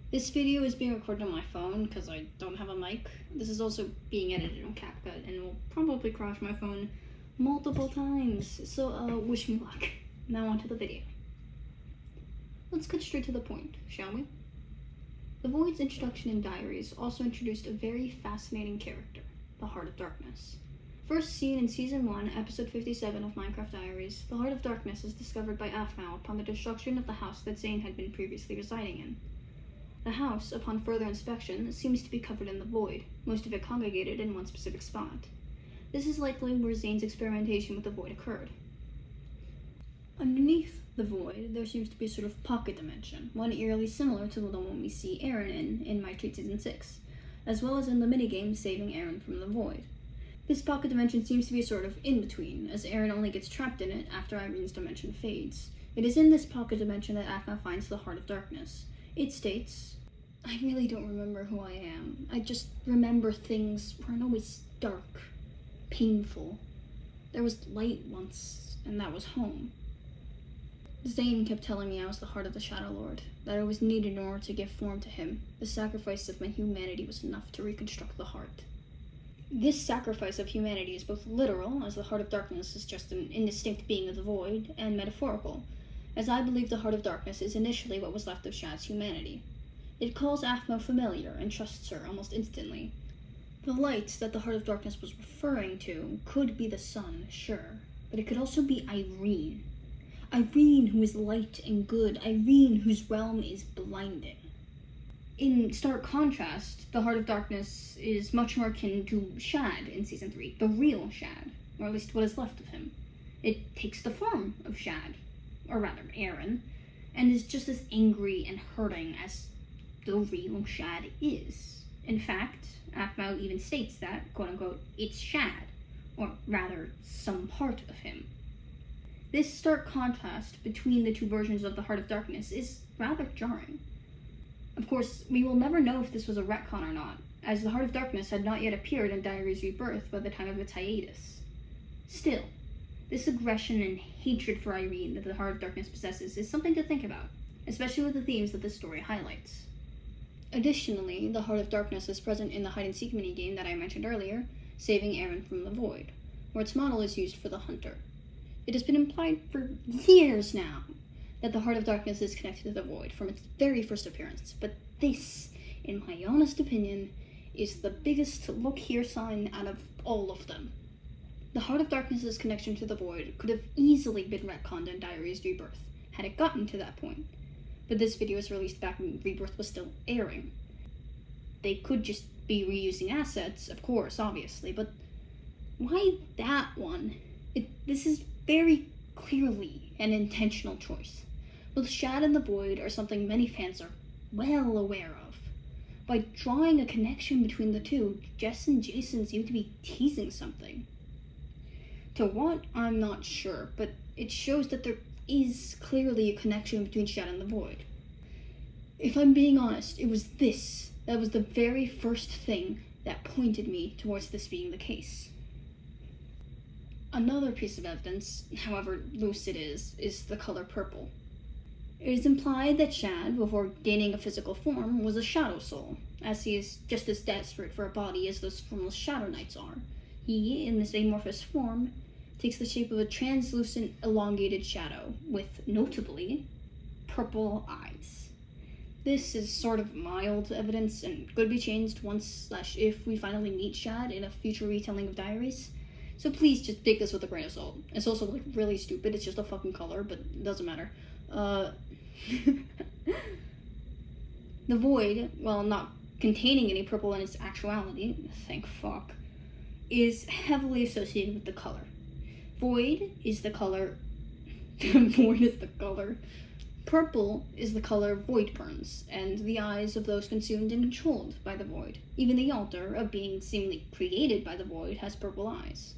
This video is being recorded on my phone because I don't have a mic. This is also being edited on CAPCUT and will probably crash my phone multiple times, so wish me luck. Now on to the video. Let's get straight to the point, shall we? The Void's introduction in Diaries also introduced a very fascinating character, the Heart of Darkness. First seen in Season 1, Episode 57 of Minecraft Diaries, the Heart of Darkness is discovered by Aphmau upon the destruction of the house that Zane had been previously residing in. The house, upon further inspection, seems to be covered in the Void, most of it congregated in one specific spot. This is likely where Zane's experimentation with the Void occurred. Underneath the Void, there seems to be a sort of pocket dimension, one eerily similar to the one we see Aaron in My Treat Season 6, as well as in the minigame Saving Aaron from the Void. This pocket dimension seems to be sort of in-between, as Aaron only gets trapped in it after Irene's dimension fades. It is in this pocket dimension that Aphmau finds the Heart of Darkness. It states, "I really don't remember who I am. I just remember things weren't always dark, painful. There was light once, and that was home. Zane kept telling me I was the heart of the Shadow Lord, that I was needed in order to give form to him. The sacrifice of my humanity was enough to reconstruct the heart." This sacrifice of humanity is both literal, as the Heart of Darkness is just an indistinct being of the Void, and metaphorical, as I believe the Heart of Darkness is initially what was left of Shad's humanity. It calls Aphmau familiar and trusts her almost instantly. The light that the Heart of Darkness was referring to could be the sun, sure, but it could also be Irene. Irene, who is light and good, Irene, whose realm is blinding. In stark contrast, the Heart of Darkness is much more akin to Shad in Season 3, the real Shad, or at least what is left of him. It takes the form of Shad, or rather Aaron, and is just as angry and hurting as the real Shad is. In fact, Aphmau even states that, quote-unquote, it's Shad, or rather, some part of him. This stark contrast between the two versions of the Heart of Darkness is rather jarring. Of course, we will never know if this was a retcon or not, as the Heart of Darkness had not yet appeared in Diaries Rebirth by the time of its hiatus. Still, this aggression and hatred for Irene that the Heart of Darkness possesses is something to think about, especially with the themes that this story highlights. Additionally, the Heart of Darkness is present in the hide-and-seek minigame that I mentioned earlier, Saving Aaron from the Void, where its model is used for the Hunter. It has been implied for years now that the Heart of Darkness is connected to the Void from its very first appearance, but this, in my honest opinion, is the biggest look here sign out of all of them. The Heart of Darkness's connection to the Void could have easily been retconned in Diaries Rebirth, had it gotten to that point, but this video was released back when Rebirth was still airing. They could just be reusing assets, of course, obviously, but why that one? This is very clearly an intentional choice. Both Shad and the Void are something many fans are well aware of. By drawing a connection between the two, Jess and Jason seem to be teasing something. To what, I'm not sure, but it shows that there is clearly a connection between Shad and the Void. If I'm being honest, it was this that was the very first thing that pointed me towards this being the case. Another piece of evidence, however loose it is the color purple. It is implied that Shad, before gaining a physical form, was a shadow soul, as he is just as desperate for a body as those formless Shadow Knights are. He, in this amorphous form, takes the shape of a translucent, elongated shadow, with, notably, purple eyes. This is sort of mild evidence and could be changed once/if we finally meet Shad in a future retelling of Diaries. So please just take this with a grain of salt. It's also like really stupid, it's just a fucking color, but it doesn't matter. The Void, while not containing any purple in its actuality, thank fuck, is heavily associated with the color. Void is the color. Void is the color. Purple is the color Void burns, and the eyes of those consumed and controlled by the Void. Even the altar, a being seemingly created by the Void, has purple eyes.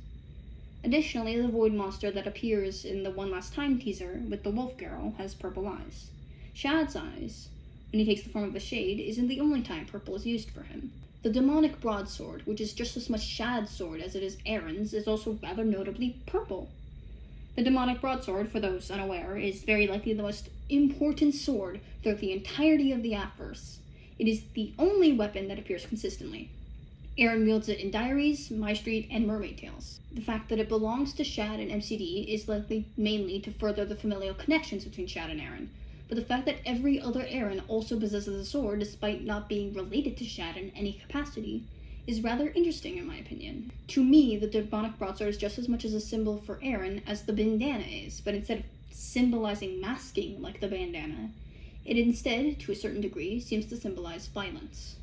Additionally, the Void monster that appears in the One Last Time teaser with the wolf girl has purple eyes. Shad's eyes, when he takes the form of a shade, isn't the only time purple is used for him. The demonic broadsword, which is just as much Shad's sword as it is Aaron's, is also rather notably purple. The demonic broadsword, for those unaware, is very likely the most important sword throughout the entirety of the Aphverse. It is the only weapon that appears consistently. Eren wields it in Diaries, My Street, and Mermaid Tales. The fact that it belongs to Shad and MCD is likely mainly to further the familial connections between Shad and Eren, but the fact that every other Eren also possesses a sword despite not being related to Shad in any capacity is rather interesting in my opinion. To me, the demonic broadsword is just as much as a symbol for Eren as the bandana is, but instead of symbolizing masking like the bandana, it instead, to a certain degree, seems to symbolize violence.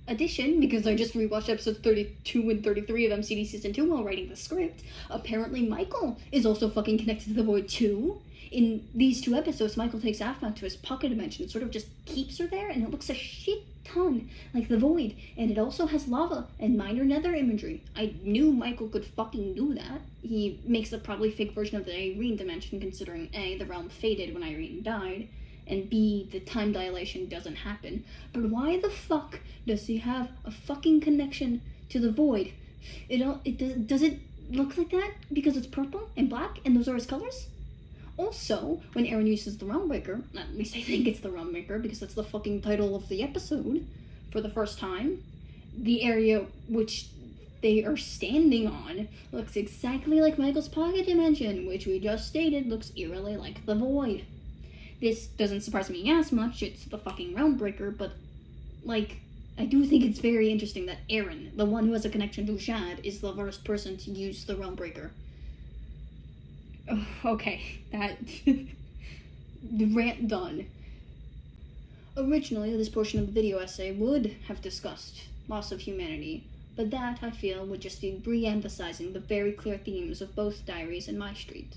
Addition, because I just rewatched episodes 32 and 33 of MCD Season 2 while writing the script, apparently Michael is also fucking connected to the Void too. In these 2 episodes, Michael takes Aphmau to his pocket dimension and sort of just keeps her there, and it looks a shit ton like the Void, and it also has lava and minor nether imagery. I knew Michael could fucking do that. He makes a probably fake version of the Irene dimension, considering A, the realm faded when Irene died, and B, the time dilation doesn't happen. But why the fuck does he have a fucking connection to the Void? Does it look like that because it's purple and black and those are his colors? Also, when Eren uses the Realmbreaker, at least I think it's the Realmbreaker because that's the fucking title of the episode, for the first time, the area which they are standing on looks exactly like Michael's pocket dimension, which we just stated looks eerily like the Void. This doesn't surprise me as much, it's the fucking Realmbreaker, but, like, I do think it's very interesting that Eren, the one who has a connection to Shad, is the first person to use the Realmbreaker. Oh, okay, that... the rant done. Originally, this portion of the video essay would have discussed loss of humanity, but that, I feel, would just be re-emphasizing the very clear themes of both Diaries and My Street.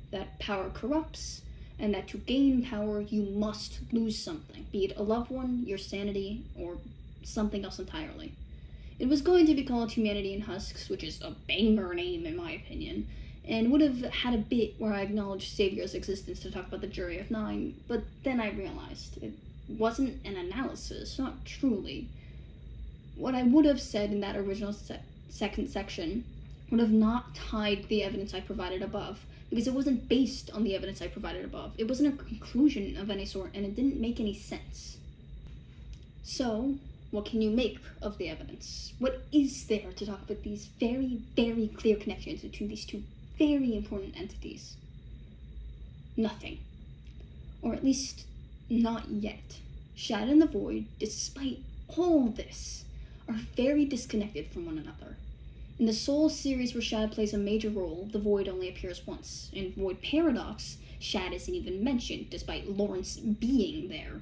That power corrupts, and that to gain power, you must lose something, be it a loved one, your sanity, or something else entirely. It was going to be called Humanity in Husks, which is a banger name in my opinion, and would have had a bit where I acknowledged Savior's existence to talk about the Jury of Nine, but then I realized it wasn't an analysis, not truly. What I would have said in that original second section would have not tied the evidence I provided above, because it wasn't based on the evidence I provided above. It wasn't a conclusion of any sort, and it didn't make any sense. So, what can you make of the evidence? What is there to talk about these very, very clear connections between these 2 very important entities? Nothing. Or at least, not yet. Shad and the Void, despite all this, are very disconnected from one another. In the Soul series where Shad plays a major role, the Void only appears once. In Void Paradox, Shad isn't even mentioned, despite Lawrence being there.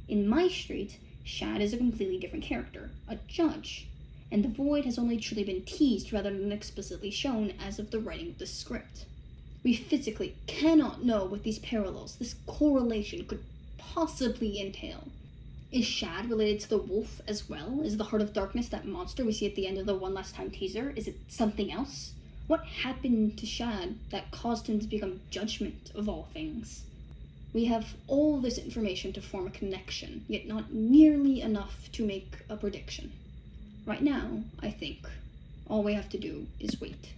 In My Street, Shad is a completely different character, a judge, and the Void has only truly been teased rather than explicitly shown as of the writing of the script. We physically cannot know what these parallels, this correlation, could possibly entail. Is Shad related to the wolf as well? Is the Heart of Darkness that monster we see at the end of the One Last Time teaser? Is it something else? What happened to Shad that caused him to become Judgment of all things? We have all this information to form a connection, yet not nearly enough to make a prediction. Right now, I think, all we have to do is wait.